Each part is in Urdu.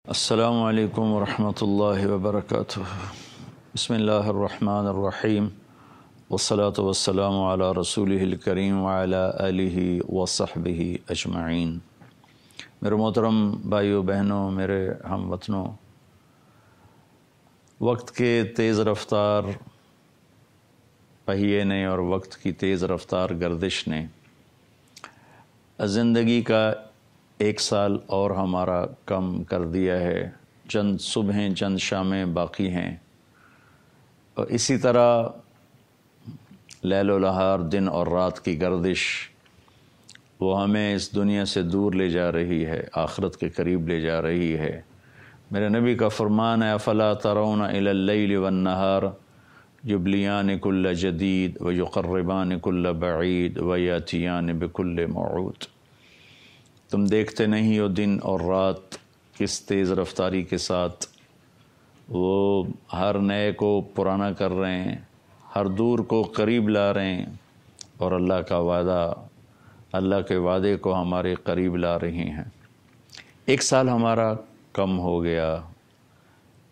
السلام علیکم ورحمۃ اللہ وبرکاتہ۔ بسم اللہ الرحمن الرحیم والصلاة والسلام علی رسولہ الکریم وعلی آلہ وصحبہ اجمعین۔ میرے محترم بھائیو بہنوں، میرے ہم وطنوں، وقت کے تیز رفتار پہیے نے اور وقت کی تیز رفتار گردش نے زندگی کا 1 سال اور ہمارا کم کر دیا ہے۔ چند صبحیں چند شامیں باقی ہیں، اور اسی طرح لیل و نہار، دن اور رات کی گردش وہ ہمیں اس دنیا سے دور لے جا رہی ہے، آخرت کے قریب لے جا رہی ہے۔ میرے نبی کا فرمان ہے افلا ترون الی اللیل والنہار یبلیان کل جدید ویقربان کل بعید ویاتیان بکل موعود۔ تم دیکھتے نہیں ہو دن اور رات کس تیز رفتاری کے ساتھ وہ ہر نئے کو پرانا کر رہے ہیں، ہر دور کو قریب لا رہے ہیں، اور اللہ کا وعدہ، اللہ کے وعدے کو ہمارے قریب لا رہی ہیں۔ 1 سال ہمارا کم ہو گیا،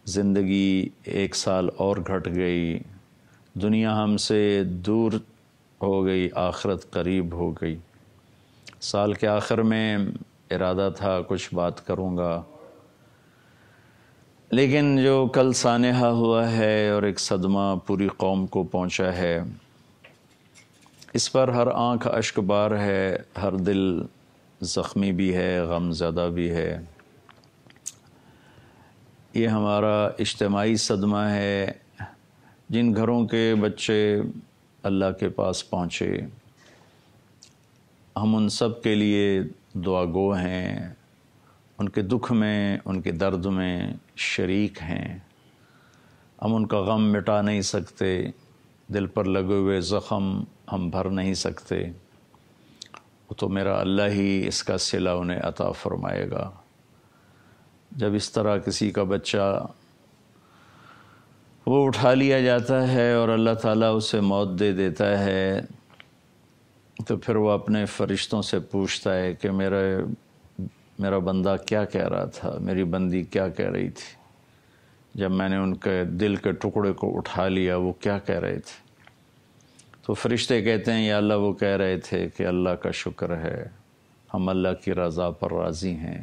زندگی 1 سال اور گھٹ گئی، دنیا ہم سے دور ہو گئی، آخرت قریب ہو گئی۔ سال کے آخر میں ارادہ تھا کچھ بات کروں گا، لیکن جو کل سانحہ ہوا ہے اور ایک صدمہ پوری قوم کو پہنچا ہے، اس پر ہر آنکھ اشک بار ہے، ہر دل زخمی بھی ہے، غم زدہ بھی ہے۔ یہ ہمارا اجتماعی صدمہ ہے۔ جن گھروں کے بچے اللہ کے پاس پہنچے، ہم ان سب کے لیے دعا گو ہیں، ان کے دکھ میں، ان کے درد میں شریک ہیں۔ ہم ان کا غم مٹا نہیں سکتے، دل پر لگے ہوئے زخم ہم بھر نہیں سکتے، وہ تو میرا اللہ ہی اس کا صلہ انہیں عطا فرمائے گا۔ جب اس طرح کسی کا بچہ وہ اٹھا لیا جاتا ہے اور اللہ تعالیٰ اسے موت دے دیتا ہے، تو پھر وہ اپنے فرشتوں سے پوچھتا ہے کہ میرا بندہ کیا کہہ رہا تھا، میری بندی کیا کہہ رہی تھی جب میں نے ان کے دل کے ٹکڑے کو اٹھا لیا، وہ کیا کہہ رہے تھے؟ تو فرشتے کہتے ہیں یا اللہ وہ کہہ رہے تھے کہ اللہ کا شکر ہے، ہم اللہ کی رضا پر راضی ہیں۔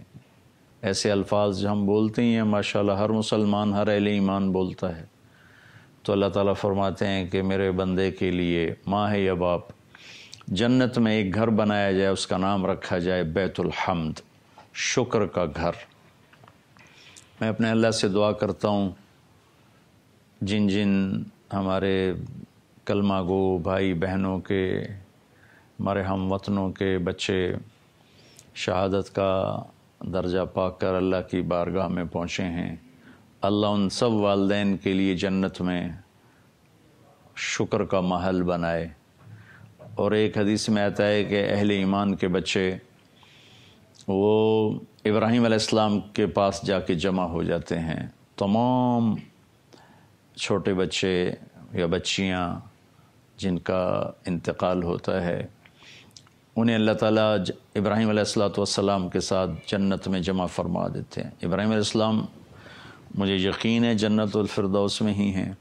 ایسے الفاظ جو ہم بولتے ہیں ماشاءاللہ ہر مسلمان، ہر اہل ایمان بولتا ہے، تو اللہ تعالیٰ فرماتے ہیں کہ میرے بندے کے لیے ماں ہے یا باپ، جنت میں ایک گھر بنایا جائے، اس کا نام رکھا جائے بیت الحمد، شکر کا گھر۔ میں اپنے اللہ سے دعا کرتا ہوں جن ہمارے کلمہ گو بھائی بہنوں کے، ہمارے ہم وطنوں کے بچے شہادت کا درجہ پا کر اللہ کی بارگاہ میں پہنچے ہیں، اللہ ان سب والدین کے لیے جنت میں شکر کا محل بنائے۔ اور ایک حدیث میں آتا ہے کہ اہل ایمان کے بچے وہ ابراہیم علیہ السلام کے پاس جا کے جمع ہو جاتے ہیں۔ تمام چھوٹے بچے یا بچیاں جن کا انتقال ہوتا ہے، انہیں اللہ تعالیٰ ابراہیم علیہ السلام کے ساتھ جنت میں جمع فرما دیتے ہیں۔ ابراہیم علیہ السلام مجھے یقین ہے جنت الفردوس میں ہی ہیں۔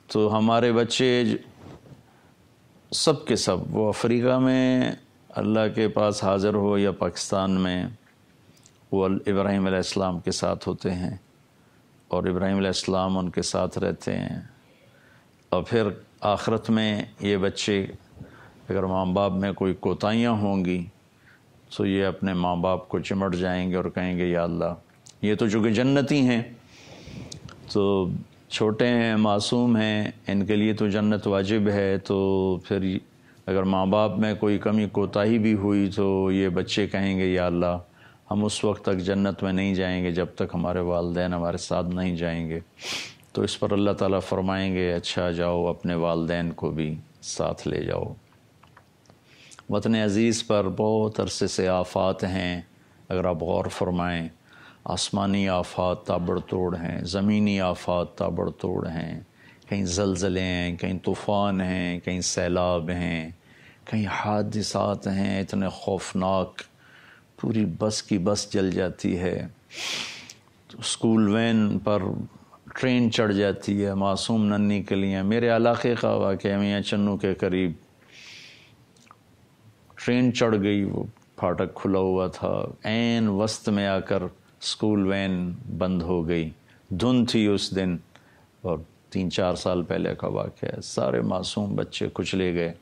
تو ہمارے بچے سب کے سب، وہ افریقہ میں اللہ کے پاس حاضر ہو یا پاکستان میں، وہ ابراہیم علیہ السلام کے ساتھ ہوتے ہیں، اور ابراہیم علیہ السلام ان کے ساتھ رہتے ہیں۔ اور پھر آخرت میں یہ بچے، اگر ماں باپ میں کوئی کوتاہیاں ہوں گی تو یہ اپنے ماں باپ کو چمٹ جائیں گے اور کہیں گے یا اللہ، یہ تو چونکہ جنتی ہیں، تو چھوٹے ہیں، معصوم ہیں، ان کے لیے تو جنت واجب ہے، تو پھر اگر ماں باپ میں کوئی کمی کوتاہی بھی ہوئی تو یہ بچے کہیں گے یا اللہ، ہم اس وقت تک جنت میں نہیں جائیں گے جب تک ہمارے والدین ہمارے ساتھ نہیں جائیں گے۔ تو اس پر اللہ تعالیٰ فرمائیں گے اچھا جاؤ اپنے والدین کو بھی ساتھ لے جاؤ۔ وطن عزیز پر بہت عرصے سے آفات ہیں، اگر آپ غور فرمائیں، آسمانی آفات تابڑ توڑ ہیں، زمینی آفات تابڑ توڑ ہیں، کہیں زلزلے ہیں، کہیں طوفان ہیں، کہیں سیلاب ہیں، کہیں حادثات ہیں اتنے خوفناک، پوری بس کی بس جل جاتی ہے۔ اسکول وین پر ٹرین چڑھ جاتی ہے معصوم ننھی کے لیے. میرے علاقے کا واقعہ میاں چنو کے قریب ٹرین چڑھ گئی، وہ پھاٹک کھلا ہوا تھا، عین وسط میں آ کر اسکول وین بند ہو گئی. دھند تھی اس دن اور 3-4 سال پہلے کا واقعہ ہے. سارے معصوم بچے کچلے گئے.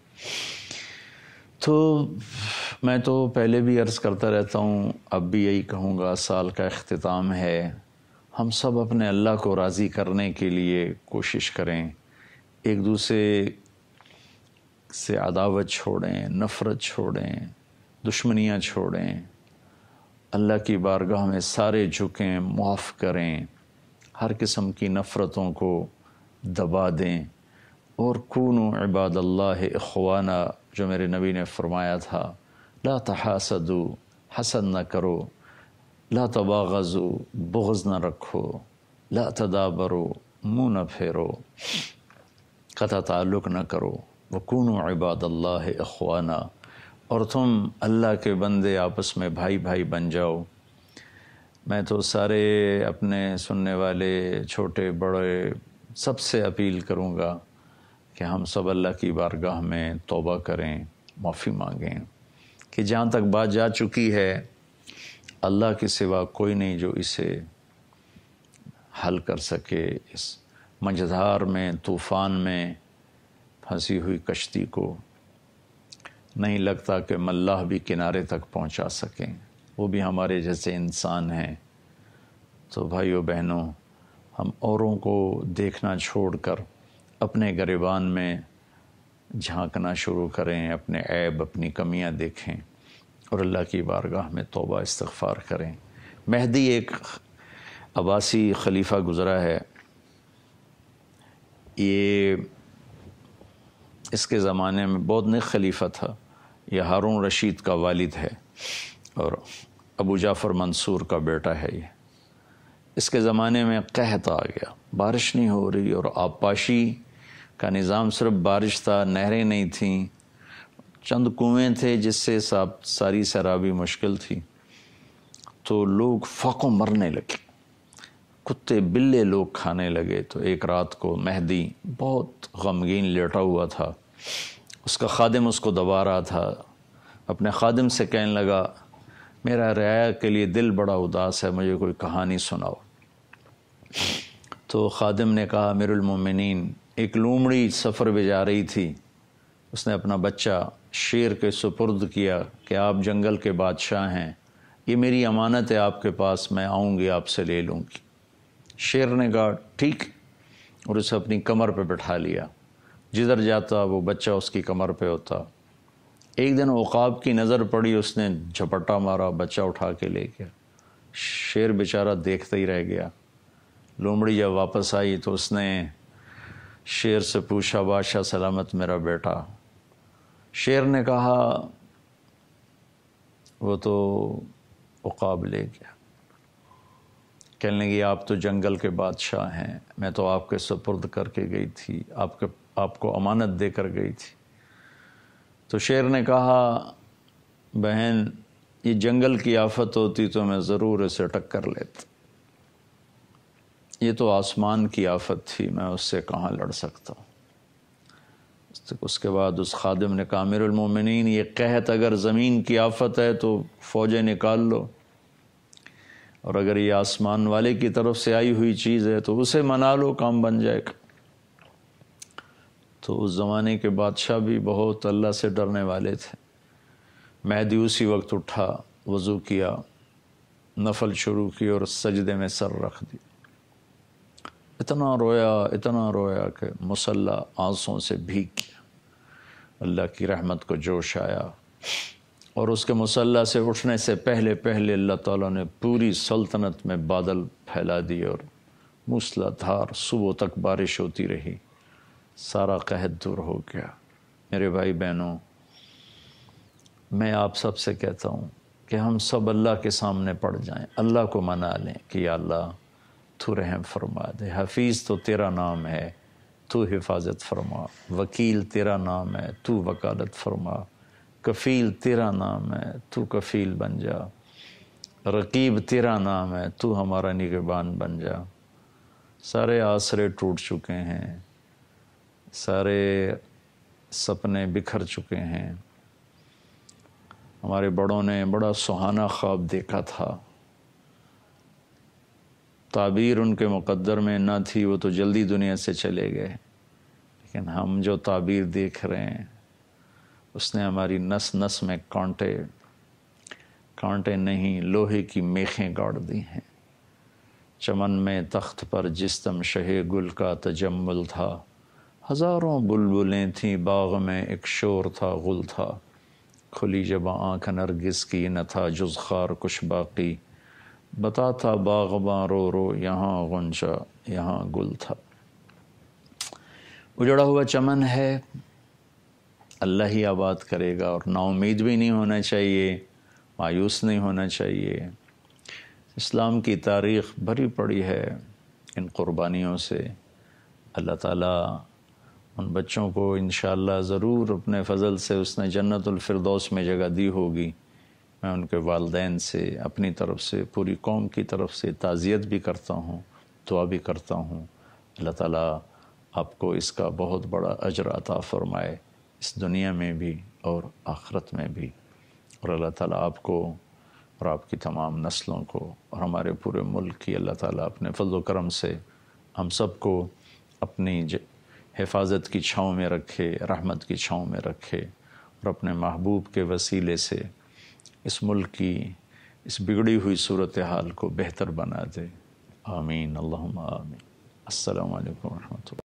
تو میں تو پہلے بھی عرض کرتا رہتا ہوں، اب بھی یہی کہوں گا، سال کا اختتام ہے، ہم سب اپنے اللہ کو راضی کرنے کے لیے کوشش کریں، ایک دوسرے سے عداوت چھوڑیں، نفرت چھوڑیں، دشمنیاں چھوڑیں، اللہ کی بارگاہ میں سارے جھکیں، معاف کریں، ہر قسم کی نفرتوں کو دبا دیں. اور کونوا عباد اللہ اخوانا، جو میرے نبی نے فرمایا تھا، لا تحاسدوا، حسد نہ کرو، لا تباغضوا، بغض نہ رکھو، لا تدابروا، منہ نہ پھیرو، قطع تعلق نہ کرو، وکونوا عباد اللہ اخوانا، اور تم اللہ کے بندے آپس میں بھائی بھائی بن جاؤ. میں تو سارے اپنے سننے والے چھوٹے بڑے سب سے اپیل کروں گا کہ ہم سب اللہ کی بارگاہ میں توبہ کریں، معافی مانگیں، کہ جہاں تک بات جا چکی ہے اللہ کے سوا کوئی نہیں جو اسے حل کر سکے. اس مجھدھار میں، طوفان میں پھنسی ہوئی کشتی کو نہیں لگتا کہ ملاح بھی کنارے تک پہنچا سکیں، وہ بھی ہمارے جیسے انسان ہیں. تو بھائیو بہنوں، ہم اوروں کو دیکھنا چھوڑ کر اپنے گریبان میں جھانکنا شروع کریں، اپنے عیب، اپنی کمیاں دیکھیں اور اللہ کی بارگاہ میں توبہ استغفار کریں. مہدی ایک عباسی خلیفہ گزرا ہے، یہ اس کے زمانے میں بہت نیک خلیفہ تھا. یہ ہارون رشید کا والد ہے اور ابو جعفر منصور کا بیٹا ہے. یہ اس کے زمانے میں قحط آ گیا، بارش نہیں ہو رہی، اور آبپاشی کا نظام صرف بارش تھا، نہریں نہیں تھیں، چند کنویں تھے جس سے ساری سیرابی مشکل تھی. تو لوگ فاقوں مرنے لگے، کتے بلے لوگ کھانے لگے. تو ایک رات کو مہدی بہت غمگین لیٹا ہوا تھا، اس کا خادم اس کو دبا رہا تھا. اپنے خادم سے کہنے لگا، میرا رعایا کے لیے دل بڑا اداس ہے، مجھے کوئی کہانی سناؤ. تو خادم نے کہا، امیر المومنین، ایک لومڑی سفر پہ جا رہی تھی، اس نے اپنا بچہ شیر کے سپرد کیا کہ آپ جنگل کے بادشاہ ہیں، یہ میری امانت ہے آپ کے پاس، میں آؤں گی آپ سے لے لوں گی. شیر نے کہا ٹھیک، اور اسے اپنی کمر پہ بٹھا لیا. جدھر جاتا وہ بچہ اس کی کمر پہ ہوتا. ایک دن عقاب کی نظر پڑی، اس نے جھپٹا مارا، بچہ اٹھا کے لے گیا. شیر بیچارہ دیکھتا ہی رہ گیا. لومڑی جب واپس آئی تو اس نے شیر سے پوچھا، بادشاہ سلامت میرا بیٹا؟ شیر نے کہا، وہ تو عقاب لے گیا. کہنے لگی، آپ تو جنگل کے بادشاہ ہیں، میں تو آپ کے سپرد کر کے گئی تھی، آپ کو امانت دے کر گئی تھی. تو شیر نے کہا، بہن یہ جنگل کی آفت ہوتی تو میں ضرور اسے ٹکر لیتا، یہ تو آسمان کی آفت تھی، میں اس سے کہاں لڑ سکتا ہوں. اس کے بعد اس خادم نے کہا، امیر المومنین، یہ قحط اگر زمین کی آفت ہے تو فوجیں نکال لو، اور اگر یہ آسمان والے کی طرف سے آئی ہوئی چیز ہے تو اسے منا لو، کام بن جائے گا. تو اس زمانے کے بادشاہ بھی بہت اللہ سے ڈرنے والے تھے. مہدی اسی وقت اٹھا، وضو کیا، نفل شروع کی اور سجدے میں سر رکھ دی. اتنا رویا کہ مصلی آنسوں سے بھیگ گیا. اللہ کی رحمت کو جوش آیا، اور اس کے مصلی سے اٹھنے سے پہلے اللہ تعالیٰ نے پوری سلطنت میں بادل پھیلا دیے اور موسلا دھار صبح تک بارش ہوتی رہی. سارا قحط دور ہو گیا. میرے بھائی بہنوں، میں آپ سب سے کہتا ہوں کہ ہم سب اللہ کے سامنے پڑ جائیں، اللہ کو منا لیں کہ یا اللہ تو رحم فرما دے. حفیظ تو تیرا نام ہے، تو حفاظت فرما. وکیل تیرا نام ہے، تو وکالت فرما. کفیل تیرا نام ہے، تو کفیل بن جا. رقیب تیرا نام ہے، تو ہمارا نگہبان بن جا۔ سارے آسرے ٹوٹ چکے ہیں، سارے سپنے بکھر چکے ہیں۔ ہمارے بڑوں نے بڑا سہانا خواب دیکھا تھا، تعبیر ان کے مقدر میں نہ تھی، وہ تو جلدی دنیا سے چلے گئے، لیکن ہم جو تعبیر دیکھ رہے ہیں اس نے ہماری نس نس میں کانٹے نہیں لوہے کی میخیں گاڑ دی ہیں۔ چمن میں تخت پر جستم شہ گل کا تجمل تھا، ہزاروں بلبلیں تھیں باغ میں، ایک شور تھا غل تھا، کھلی جب آنکھ نرگس کی نہ تھا جز خار کچھ باقی، بتا تھا باغباں رو رو یہاں غنچہ یہاں گل تھا۔ اجڑا ہوا چمن ہے، اللہ ہی آباد کرے گا، اور نا امید بھی نہیں ہونا چاہیے، مایوس نہیں ہونا چاہیے۔ اسلام کی تاریخ بھری پڑی ہے ان قربانیوں سے۔ اللہ تعالیٰ ان بچوں کو انشاءاللہ ضرور اپنے فضل سے اس نے جنت الفردوس میں جگہ دی ہوگی۔ میں ان کے والدین سے، اپنی طرف سے، پوری قوم کی طرف سے تعزیت بھی کرتا ہوں، دعا بھی کرتا ہوں۔ اللہ تعالیٰ آپ کو اس کا بہت بڑا اجر عطا فرمائے، اس دنیا میں بھی اور آخرت میں بھی، اور اللہ تعالیٰ آپ کو اور آپ کی تمام نسلوں کو اور ہمارے پورے ملک کی اللہ تعالیٰ اپنے فضل و کرم سے ہم سب کو اپنی حفاظت کی چھاؤں میں رکھے، رحمت کی چھاؤں میں رکھے، اور اپنے محبوب کے وسیلے سے اس ملک کی اس بگڑی ہوئی صورتحال کو بہتر بنا دے۔ آمین، اللہم آمین۔ السلام علیکم ورحمۃ اللہ۔